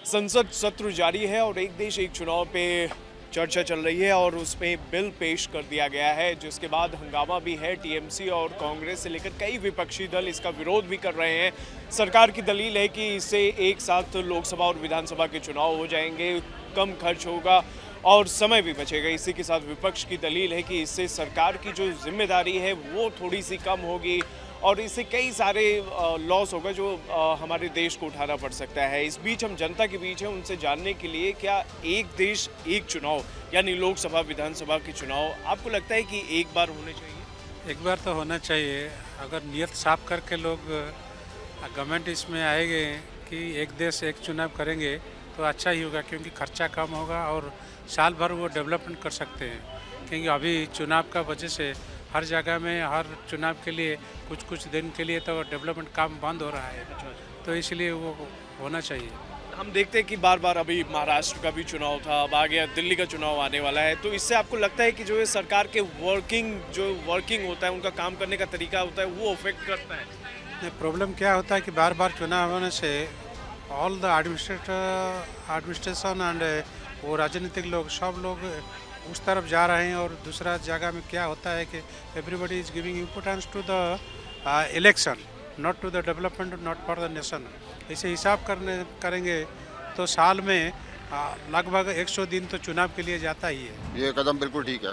संसद सत्र जारी है और एक देश एक चुनाव पे चर्चा चल रही है और उसमें बिल पेश कर दिया गया है, जिसके बाद हंगामा भी है। टीएमसी और कांग्रेस से लेकर कई विपक्षी दल इसका विरोध भी कर रहे हैं। सरकार की दलील है कि इससे एक साथ लोकसभा और विधानसभा के चुनाव हो जाएंगे, कम खर्च होगा और समय भी बचेगा। इसी के साथ विपक्ष की दलील है कि इससे सरकार की जो जिम्मेदारी है वो थोड़ी सी कम होगी और इससे कई सारे लॉस होगा जो हमारे देश को उठाना पड़ सकता है। इस बीच हम जनता के बीच हैं, उनसे जानने के लिए क्या एक देश एक चुनाव यानी लोकसभा विधानसभा के चुनाव आपको लगता है कि एक बार होने चाहिए? एक बार तो होना चाहिए। अगर नियत साफ करके लोग गवर्नमेंट इसमें आएंगे कि एक देश एक चुनाव करेंगे तो अच्छा ही होगा, क्योंकि खर्चा कम होगा और साल भर वो डेवलपमेंट कर सकते हैं। क्योंकि अभी चुनाव का वजह से हर जगह में हर चुनाव के लिए कुछ दिन के लिए तो डेवलपमेंट काम बंद हो रहा है, तो इसलिए वो होना चाहिए। हम देखते हैं कि बार बार अभी महाराष्ट्र का भी चुनाव था, अब आ गया दिल्ली का चुनाव आने वाला है, तो इससे आपको लगता है कि जो ये सरकार के वर्किंग होता है, उनका काम करने का तरीका होता है, वो अफेक्ट करता है? प्रॉब्लम क्या होता है कि बार बार चुनाव होने से ऑल द एडमिनिस्ट्रेशन एंड वो राजनीतिक लोग सब लोग उस तरफ जा रहे हैं और दूसरा जगह में क्या होता है कि everybody is giving importance to the election, not to the development, not for the nation. इसे हिसाब करेंगे तो साल में लगभग 100 दिन तो चुनाव के लिए जाता ही है। ये कदम बिल्कुल ठीक है,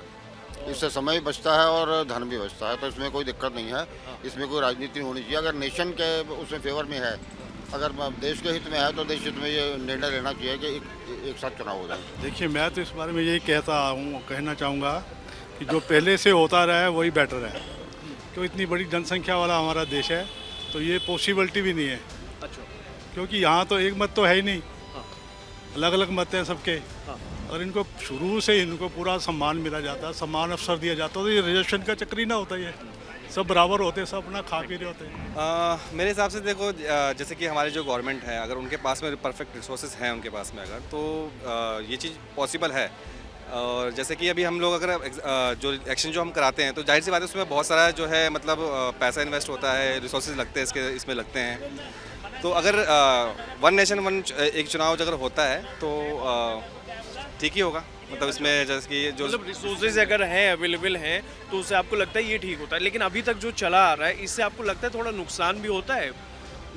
इससे समय भी बचता है और धन भी बचता है, तो इसमें कोई दिक्कत नहीं है। इसमें कोई राजनीति होनी चाहिए। अगर नेशन के उसमें फेवर में है, अगर देश के हित में है तो देश हित में ये निर्णय लेना चाहिए कि एक साथ चुनाव हो जाए। देखिए, मैं तो इस बारे में यही कहना चाहूँगा कि जो पहले से होता रहा है वही बेटर है, क्योंकि इतनी बड़ी जनसंख्या वाला हमारा देश है तो ये पॉसिबिलिटी भी नहीं है। अच्छा, क्योंकि यहाँ तो एक मत तो है ही नहीं, अलग अलग मत हैं सबके, और इनको शुरू से इनको पूरा सम्मान मिला जाता है, सम्मान अवसर दिया जाता है, तो ये रिजर्वेशन का चक्कर ही ना होता, ये सब बराबर होते हैं, सब अपना खा पी रहे होते हैं। मेरे हिसाब से देखो, जैसे कि हमारे जो गवर्नमेंट है, अगर उनके पास में परफेक्ट रिसोर्सेज हैं उनके पास में अगर, तो ये चीज़ पॉसिबल है। और जैसे कि अभी हम लोग अगर जो इलेक्शन जो हम कराते हैं तो जाहिर सी बात है उसमें बहुत सारा जो है मतलब पैसा इन्वेस्ट होता है, रिसोर्सेज लगते हैं इसमें लगते हैं। तो अगर वन नेशन वन एक चुनाव अगर होता है तो ठीक ही होगा। मतलब इसमें जैसे कि जो मतलब रिसोर्सेज अगर हैं अवेलेबल हैं तो उससे आपको लगता है ये ठीक होता है, लेकिन अभी तक जो चला आ रहा है इससे आपको लगता है थोड़ा नुकसान भी होता है?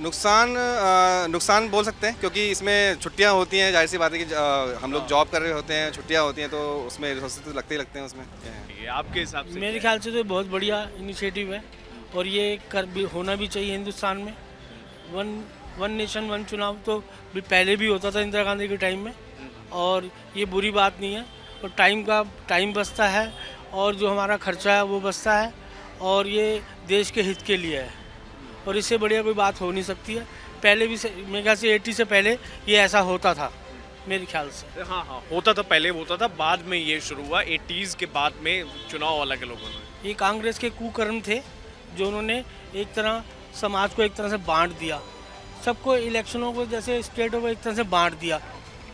नुकसान बोल सकते हैं, क्योंकि इसमें छुट्टियां होती हैं, जाहिर सी बात है कि हम लोग जॉब कर रहे होते हैं, छुट्टियां होती हैं, तो उसमें रिसोर्सेज तो लगते ही लगते हैं उसमें। ये आपके हिसाब से? मेरे ख्याल से तो बहुत बढ़िया इनिशिएटिव है और ये होना भी चाहिए हिंदुस्तान में। वन नेशन वन चुनाव तो भी पहले भी होता था इंदिरा गांधी के टाइम में, और ये बुरी बात नहीं है। और टाइम बचता है और जो हमारा खर्चा है वो बचता है, और ये देश के हित के लिए है, और इससे बढ़िया कोई बात हो नहीं सकती है। पहले भी मेरे ख्याल से 80 से पहले ये ऐसा होता था मेरे ख्याल से। हाँ, होता था, पहले होता था, बाद में ये शुरू हुआ 80s के बाद में चुनाव अलग लोगों ने। ये कांग्रेस के कुकर्म थे जो उन्होंने एक तरह समाज को एक तरह से बांट दिया, सबको इलेक्शनों को जैसे स्टेटों को एक तरह से बांट दिया।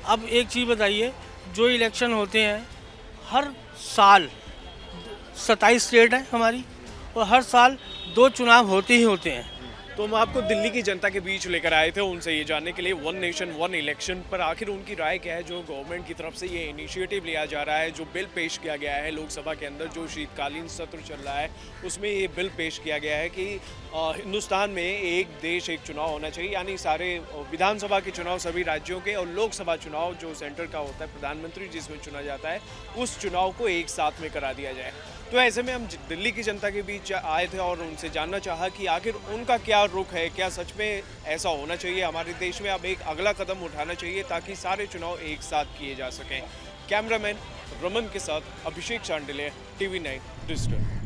अब एक चीज़ बताइए, जो इलेक्शन होते हैं हर साल 27 स्टेट है हमारी, और हर साल 2 चुनाव होते ही होते हैं। तो हम आपको दिल्ली की जनता के बीच लेकर आए थे उनसे ये जानने के लिए वन नेशन वन इलेक्शन पर आखिर उनकी राय क्या है। जो गवर्नमेंट की तरफ से ये इनिशिएटिव लिया जा रहा है, जो बिल पेश किया गया है लोकसभा के अंदर, जो शीतकालीन सत्र चल रहा है उसमें ये बिल पेश किया गया है कि हिंदुस्तान में एक देश एक चुनाव होना चाहिए, यानी सारे विधानसभा के चुनाव सभी राज्यों के और लोकसभा चुनाव जो सेंटर का होता है, प्रधानमंत्री जिसमें चुना जाता है, उस चुनाव को एक साथ में करा दिया जाए। तो ऐसे में हम दिल्ली की जनता के बीच आए थे और उनसे जानना चाहा कि आखिर उनका क्या रुख है, क्या सच में ऐसा होना चाहिए हमारे देश में, अब एक अगला कदम उठाना चाहिए ताकि सारे चुनाव एक साथ किए जा सकें। कैमरामैन रमन के साथ अभिषेक चांडिले, TV9 डिजिटल।